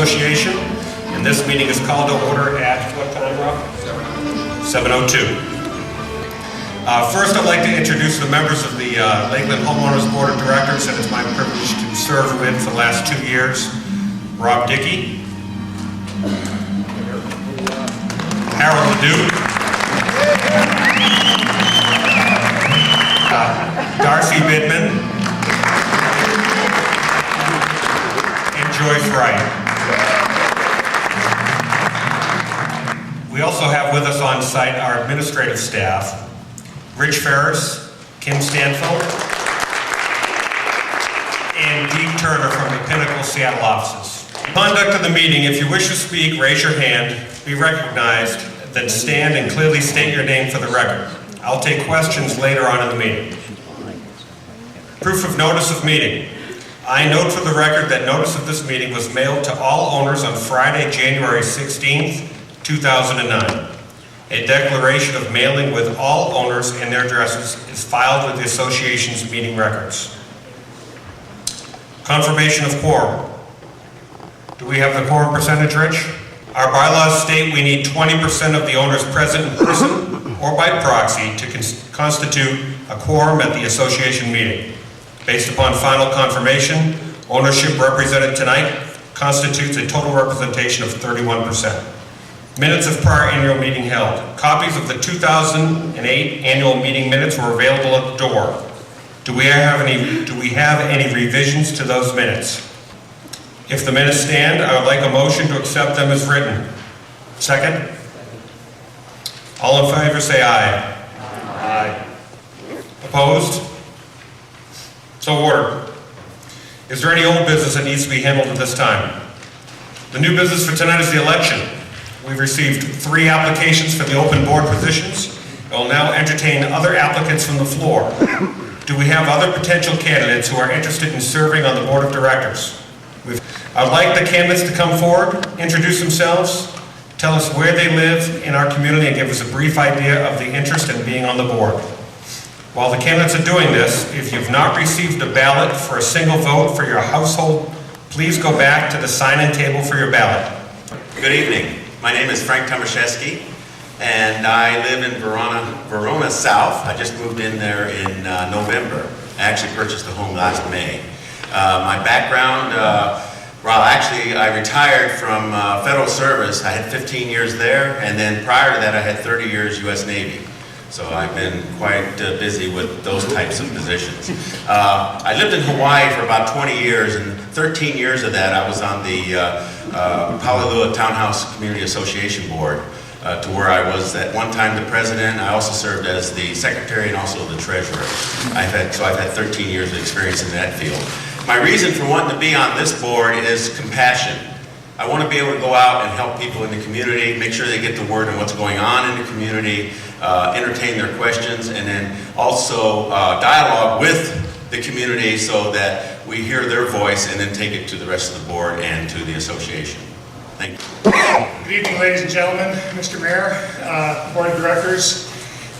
Association, and this meeting is called to order at what time, Rob? 7:02. First, I'd like to introduce the members of the Lakeland Homeowners Board of Directors that it's my privilege to serve with for the last 2 years. Rob Dickey, Harold Ledoux, Darcy Bidman, and Joyce Wright. We also have with us on site our administrative staff, Rich Ferris, Kim Stanfield, and Dee Turner from the Pinnacle Seattle offices. Conduct of the meeting: if you wish to speak, raise your hand, be recognized, then stand and clearly state your name for the record. I'll take questions later on in the meeting. Proof of notice of meeting. I note for the record that notice of this meeting was mailed to all owners on Friday, January 16th, 2009. A declaration of mailing with all owners and their addresses is filed with the association's meeting records. Confirmation of quorum. Do we have the quorum percentage, Rich? Our bylaws state we need 20% of the owners present in person or by proxy to constitute a quorum at the association meeting. Based upon final confirmation, ownership represented tonight constitutes a total representation of 31%. Minutes of prior annual meeting held. Copies of the 2008 annual meeting minutes were available at the door. Do we have any revisions to those minutes? If the minutes stand, I would like a motion to accept them as written. Second? All in favor say aye. Aye. Opposed? So ordered. Is there any old business that needs to be handled at this time? The new business for tonight is the election. We've received 3 applications for the open board positions. I will now entertain other applicants from the floor. Do we have other potential candidates who are interested in serving on the board of directors? I would like the candidates to come forward, introduce themselves, tell us where they live in our community, and give us a brief idea of the interest in being on the board. While the candidates are doing this, if you've not received a ballot for a single vote for your household, please go back to the sign-in table for your ballot. Good evening. My name is Frank Tomaszewski, and I live in Verona South. I just moved in there in November. I actually purchased a home last May. My background, I retired from federal service. I had 15 years there, and then prior to that I had 30 years U.S. Navy. So I've been quite busy with those types of positions. I lived in Hawaii for about 20 years, and 13 years of that I was on the Palilua Townhouse Community Association Board, to where I was at one time the president. I also served as the secretary and also the treasurer. I've had 13 years of experience in that field. My reason for wanting to be on this board is compassion. I want to be able to go out and help people in the community, make sure they get the word on what's going on in the community, entertain their questions, and then also dialogue with the community so that we hear their voice and then take it to the rest of the board and to the association. Thank you. Good evening, ladies and gentlemen, Mr. Mayor, Board of Directors.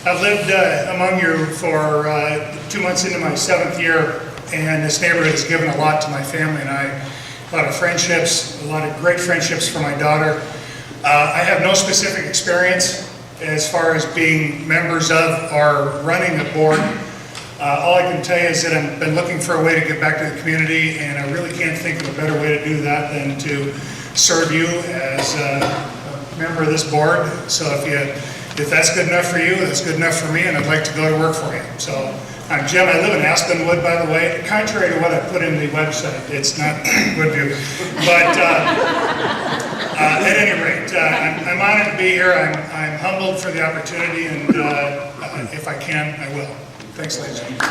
I've lived among you for 2 months into my 7th year, and this neighborhood has given a lot to my family and I. A lot of friendships, a lot of great friendships for my daughter. I have no specific experience as far as being members of or running a board. All I can tell you is that I've been looking for a way to get back to the community, and I really can't think of a better way to do that than to serve you as a member of this board. So if that's good enough for you, that's good enough for me, and I'd like to go to work for you. So I'm Jim. I live in Aspenwood, by the way. Contrary to what I put in the website, it's not good view. But at any rate, I'm honored to be here. I'm humbled for the opportunity, and if I can, I will. Thanks, ladies and gentlemen.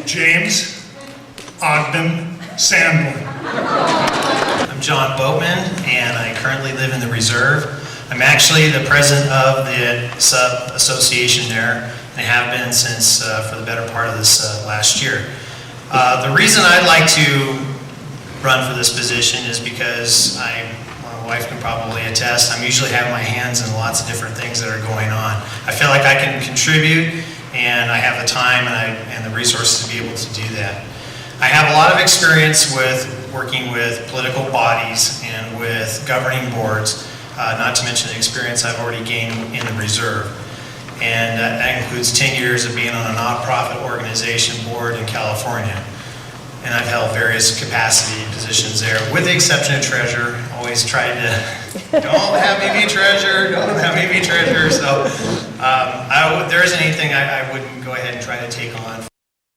James Ogden Sandlin. I'm John Boatman, and I currently live in the Reserve. I'm actually the president of the sub-association there, and I have been since for the better part of this last year. The reason I'd like to run for this position is because my wife can probably attest, I'm usually having my hands in lots of different things that are going on. I feel like I can contribute, and I have the time and the resources to be able to do that. I have a lot of experience with working with political bodies and with governing boards, not to mention the experience I've already gained in the reserve. And that includes 10 years of being on a nonprofit organization board in California. And I've held various capacity positions there, with the exception of treasurer. Always tried to, don't have me be treasurer, don't have me be treasurer. So there isn't anything I wouldn't go ahead and try to take on for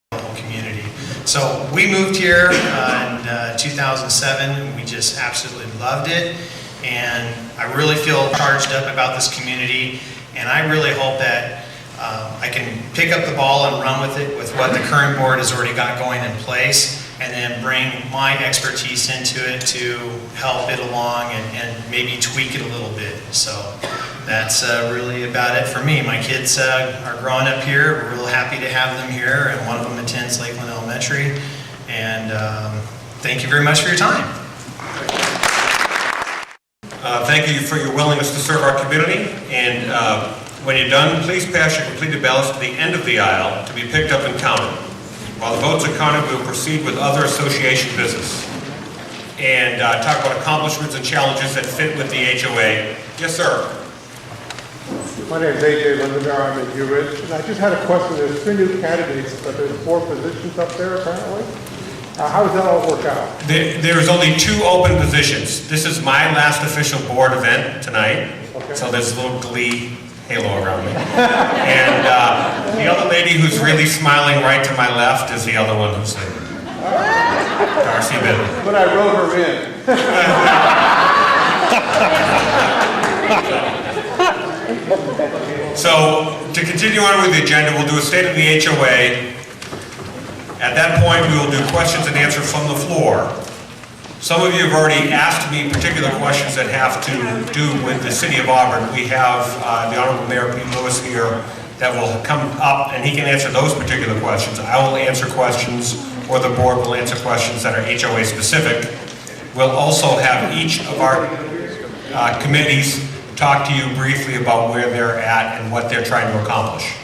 the whole community. So we moved here in 2007. We just absolutely loved it. And I really feel charged up about this community. And I really hope that I can pick up the ball and run with it with what the current board has already got going in place, and then bring my expertise into it to help it along and maybe tweak it a little bit. So that's really about it for me. My kids are growing up here. We're real happy to have them here, and one of them attends Lakeland Elementary. And thank you very much for your time. Thank you for your willingness to serve our community, and when you're done, please pass your completed ballots to the end of the aisle to be picked up and counted. While the votes are counted, we will proceed with other association business and talk about accomplishments and challenges that fit with the HOA. Yes, sir. My name is A.J. Lindenauer. I'm in New Ridge, and I just had a question. There's 3 new candidates, but there's 4 positions up there apparently. How does that all work out? There's only 2 open positions. This is my last official board event tonight, so there's a little glee halo around me. And the other lady who's really smiling right to my left is the other one who's there. Darcy Biddle. But I wrote her in. So, to continue on with the agenda, we'll do a state of the HOA. At that point, we will do questions and answers from the floor. Some of you have already asked me particular questions that have to do with the City of Auburn. We have the Honorable Mayor Pete Lewis here that will come up, and he can answer those particular questions. I will answer questions, or the board will answer questions that are HOA specific. We'll also have each of our committees talk to you briefly about where they're at and what they're trying to accomplish.